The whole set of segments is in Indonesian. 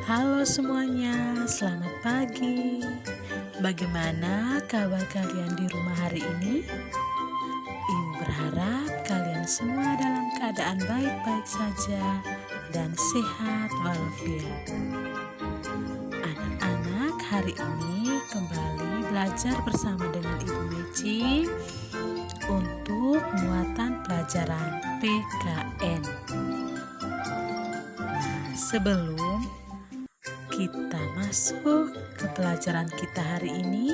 Halo semuanya, selamat pagi. Bagaimana kabar kalian di rumah hari ini? Ibu berharap kalian semua dalam keadaan baik-baik saja dan sehat walafiat. Anak-anak hari ini kembali belajar bersama dengan Ibu Meci untuk muatan pelajaran PKN. Nah, sebelum kita masuk ke pelajaran kita hari ini,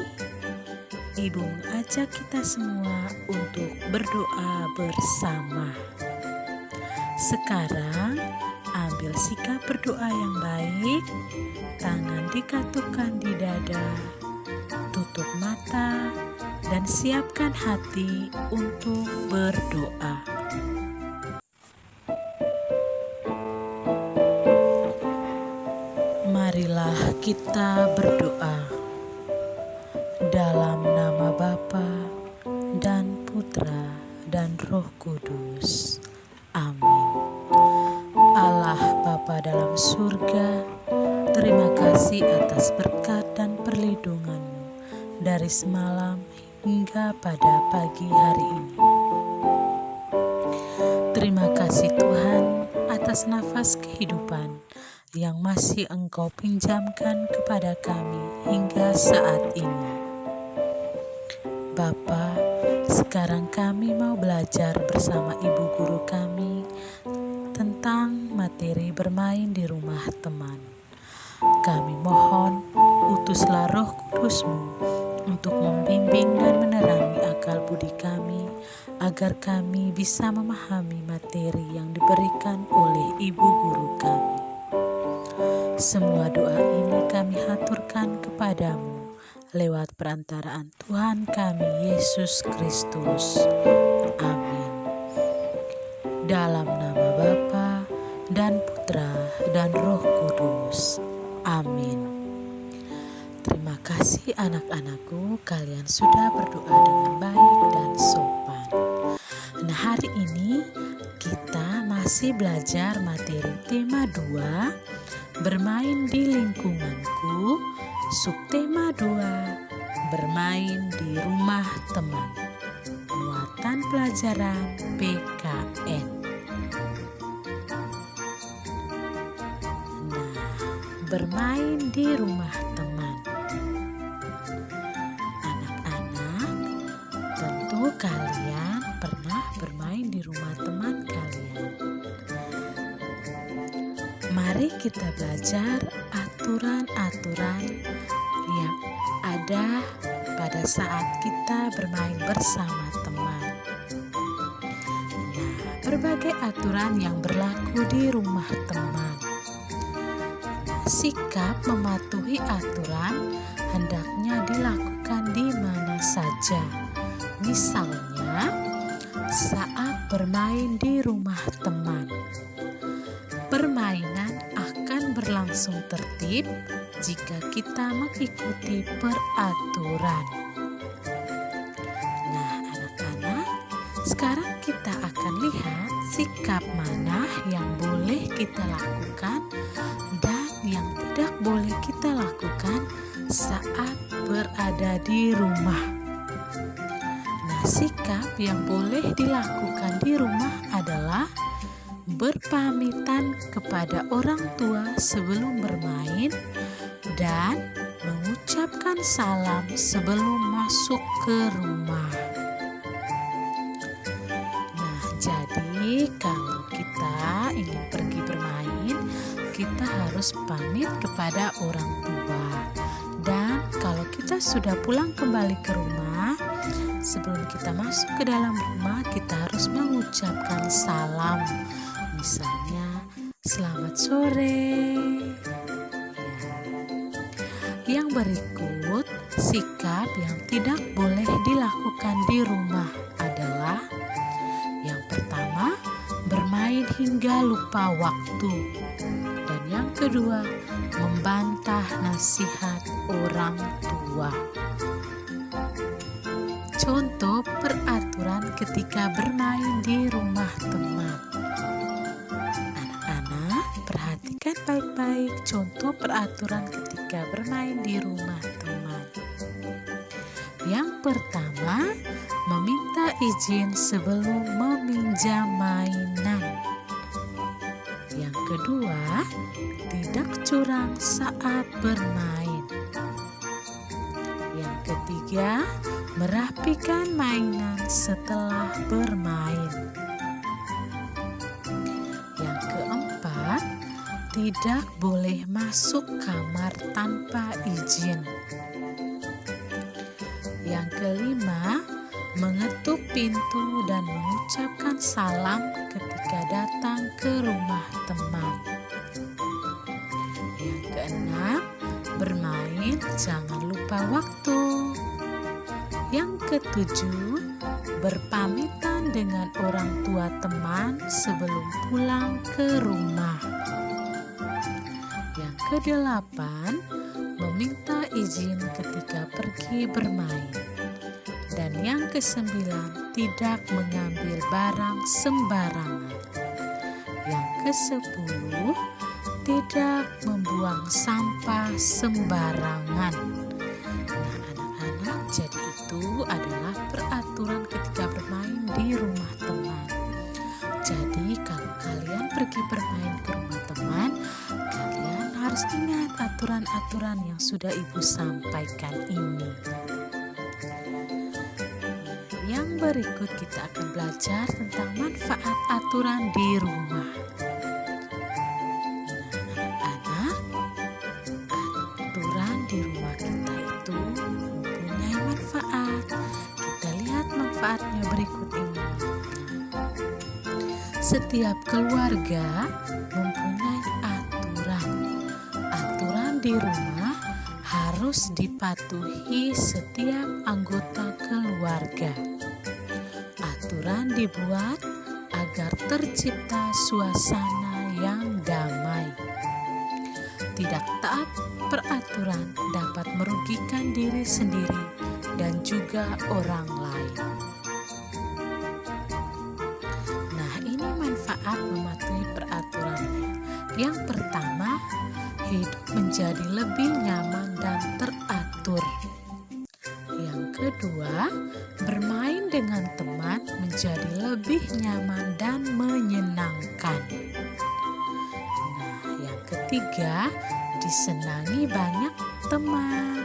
Ibu mengajak kita semua untuk berdoa bersama. Sekarang, ambil sikap berdoa yang baik, tangan dikatukan di dada, tutup mata, dan siapkan hati untuk berdoa. Marilah kita berdoa. Dalam nama Bapa dan Putra dan Roh Kudus. Amin. Allah Bapa dalam surga, terima kasih atas berkat dan perlindungan-Mu dari semalam hingga pada pagi hari ini. Terima kasih Tuhan atas nafas kehidupan yang masih Engkau pinjamkan kepada kami hingga saat ini. Bapa, sekarang kami mau belajar bersama Ibu Guru kami tentang materi bermain di rumah teman. Kami mohon, utuslah Roh Kudus-Mu untuk membimbing dan menerangi akal budi kami, agar kami bisa memahami materi yang diberikan oleh Ibu Guru kami. Semua doa ini kami haturkan kepadamu lewat perantaraan Tuhan kami Yesus Kristus. Amin. Dalam nama Bapa dan Putra dan Roh Kudus. Amin. Terima kasih anak-anakku, kalian sudah berdoa dengan baik dan sopan. Nah, hari ini kita masih belajar materi tema 2, bermain di lingkunganku, subtema 2, bermain di rumah teman, muatan pelajaran PKN. Nah, bermain di rumah teman. Anak-anak, tentu kalian pernah bermain di rumah teman kalian. Mari kita belajar aturan-aturan yang ada pada saat kita bermain bersama teman. Nah, berbagai aturan yang berlaku di rumah teman. Nah, sikap mematuhi aturan hendaknya dilakukan di mana saja. Misalnya, saat bermain di rumah teman, permainan akan berlangsung tertib jika kita mengikuti peraturan. Nah, anak-anak, sekarang kita akan lihat sikap mana yang boleh kita lakukan dan yang tidak boleh kita lakukan saat berada di rumah. Nah, sikap yang boleh dilakukan di rumah adalah berpamitan kepada orang tua sebelum bermain dan mengucapkan salam sebelum masuk ke rumah. Nah, jadi kalau kita ingin pergi bermain, kita harus pamit kepada orang tua. Dan kalau kita sudah pulang kembali ke rumah, sebelum kita masuk ke dalam rumah, kita harus mengucapkan salam. Misalnya, selamat sore. Yang berikut, sikap yang tidak boleh dilakukan di rumah adalah: yang pertama, bermain hingga lupa waktu. Dan yang kedua, membantah nasihat orang tua. Contoh peraturan ketika bermain di rumah teman. perhatikan baik-baik contoh peraturan ketika bermain di rumah teman. Yang pertama, meminta izin sebelum meminjam mainan. Yang kedua, tidak curang saat bermain. Yang ketiga, merapikan mainan setelah bermain. Yang keempat, tidak boleh masuk kamar tanpa izin. Yang kelima, mengetuk pintu dan mengucapkan salam ketika datang ke rumah teman. Yang keenam, bermain jangan lupa waktu. Yang ketujuh, berpamitan dengan orang tua teman sebelum pulang ke rumah. Yang kedelapan, meminta izin ketika pergi bermain. Dan yang kesembilan, tidak mengambil barang sembarangan. Yang kesepuluh, tidak membuang sampah sembarangan. Nah, anak-anak, jadi itu adalah peraturan ketika bermain di rumah teman. Jadi kalau kalian pergi bermain ke rumah teman, kalian harus ingat aturan-aturan yang sudah Ibu sampaikan ini. Yang berikut kita akan belajar tentang manfaat aturan di rumah. Nah, anak-anak, aturan di rumah kita itu mempunyai manfaat. Kita lihat manfaatnya berikut ini. Setiap keluarga mempunyai aturan. Aturan di rumah harus dipatuhi setiap anggota keluarga. Aturan dibuat agar tercipta suasana yang damai. Tidak taat peraturan dapat merugikan diri sendiri dan juga orang lain. Nah, ini manfaat mematuhi peraturannya. Yang pertama, hidup menjadi lebih nyaman dan teratur. Yang kedua, bermain dengan teman menjadi lebih nyaman dan menyenangkan. Nah, yang ketiga, disenangi banyak teman.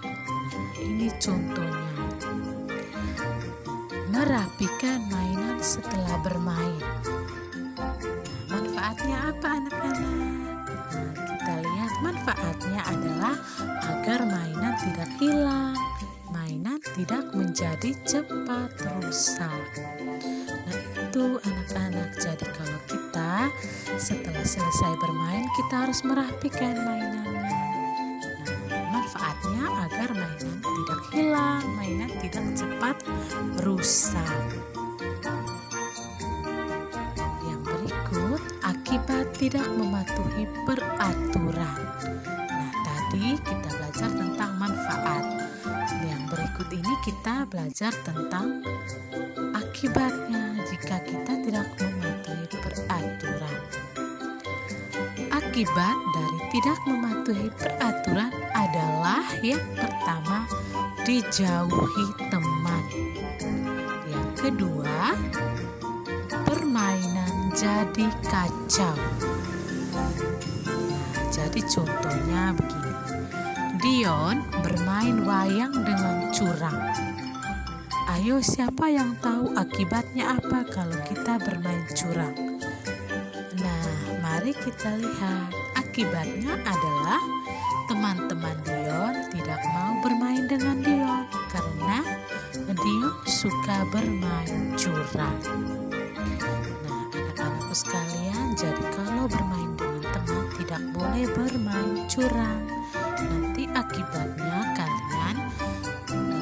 Nah, ini contohnya. Merapikan mainan setelah bermain. Nah, manfaatnya apa anak-anak? Nah, kita lihat manfaatnya adalah agar mainan tidak hilang, mainan tidak menjadi cepat rusak. Nah, itu anak-anak, jadi kalau kita setelah selesai bermain kita harus merapikan mainannya. Nah, manfaatnya agar mainan tidak hilang, mainan tidak cepat rusak. Yang berikut, akibat tidak mematuhi peraturan. Nah, tadi kita belajar tentang manfaat. Yang berikut ini kita belajar tentang akibatnya jika kita tidak mematuhi peraturan. Akibat dari tidak mematuhi peraturan adalah yang pertama, dijauhi teman. Yang kedua, permainan jadi kacau. Nah, jadi contohnya begini. Dion bermain wayang dengan curang. Ayo, siapa yang tahu akibatnya apa kalau kita bermain curang? Nah, mari kita lihat. Akibatnya adalah teman-teman Dion tidak mau bermain dengan Dion karena Dion suka bermain curang. Nah, anak-anakku sekalian, jadi kalau bermain dengan teman tidak boleh bermain curang. Nanti akibatnya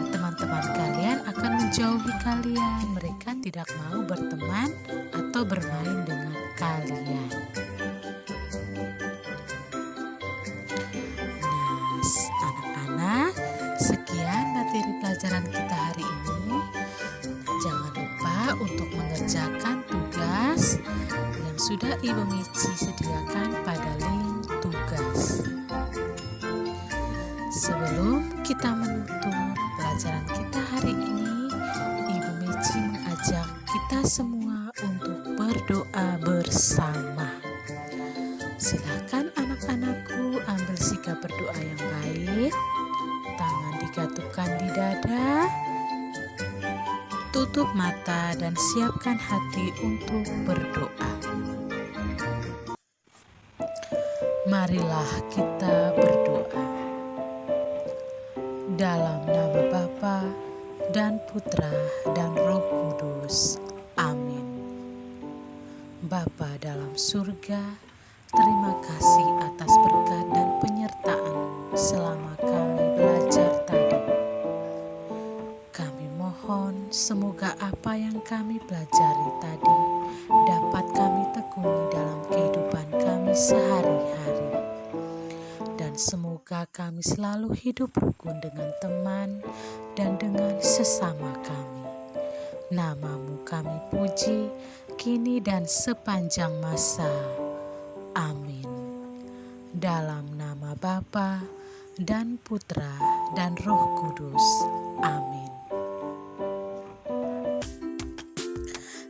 teman-teman kalian akan menjauhi kalian. Mereka tidak mau berteman atau bermain dengan kalian. Nah, anak-anak, sekian materi pelajaran kita hari ini. Jangan lupa untuk mengerjakan tugas yang sudah Ibu Mici sediakan pada Sebelum kita menutup pelajaran kita hari ini, Ibu Meci mengajak kita semua untuk berdoa bersama. Silakan anak-anakku ambil sikap berdoa yang baik. Tangan digatupkan di dada, tutup mata dan siapkan hati untuk berdoa. Marilah kita berdoa. Dalam nama Bapa dan Putra dan Roh Kudus. Amin. Bapa dalam surga, terima kasih atas berkat dan penyertaan selama kami belajar tadi. Kami mohon semoga apa yang kami pelajari tadi dapat kami tekuni dalam kehidupan kami sehari-hari. Dan semoga kami selalu hidup rukun dengan teman dan dengan sesama kami. Namamu kami puji, kini dan sepanjang masa. Amin. Dalam nama Bapa dan Putra dan Roh Kudus. Amin.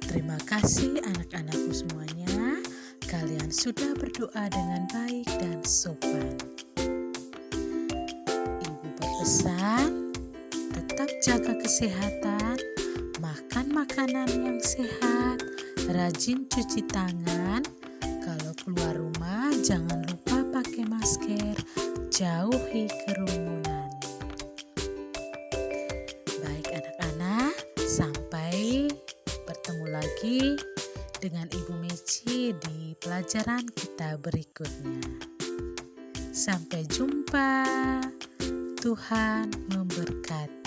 Terima kasih anak-anakku semuanya. Kalian sudah berdoa dengan baik dan sopan. Ibu berpesan, tetap jaga kesehatan, makan makanan yang sehat, rajin cuci tangan. Kalau keluar rumah jangan lupa pakai masker, jauhi kerumunan. Baik anak-anak, sampai bertemu lagi dengan Ibu Meci di pelajaran kita berikutnya. Sampai jumpa. Tuhan memberkati.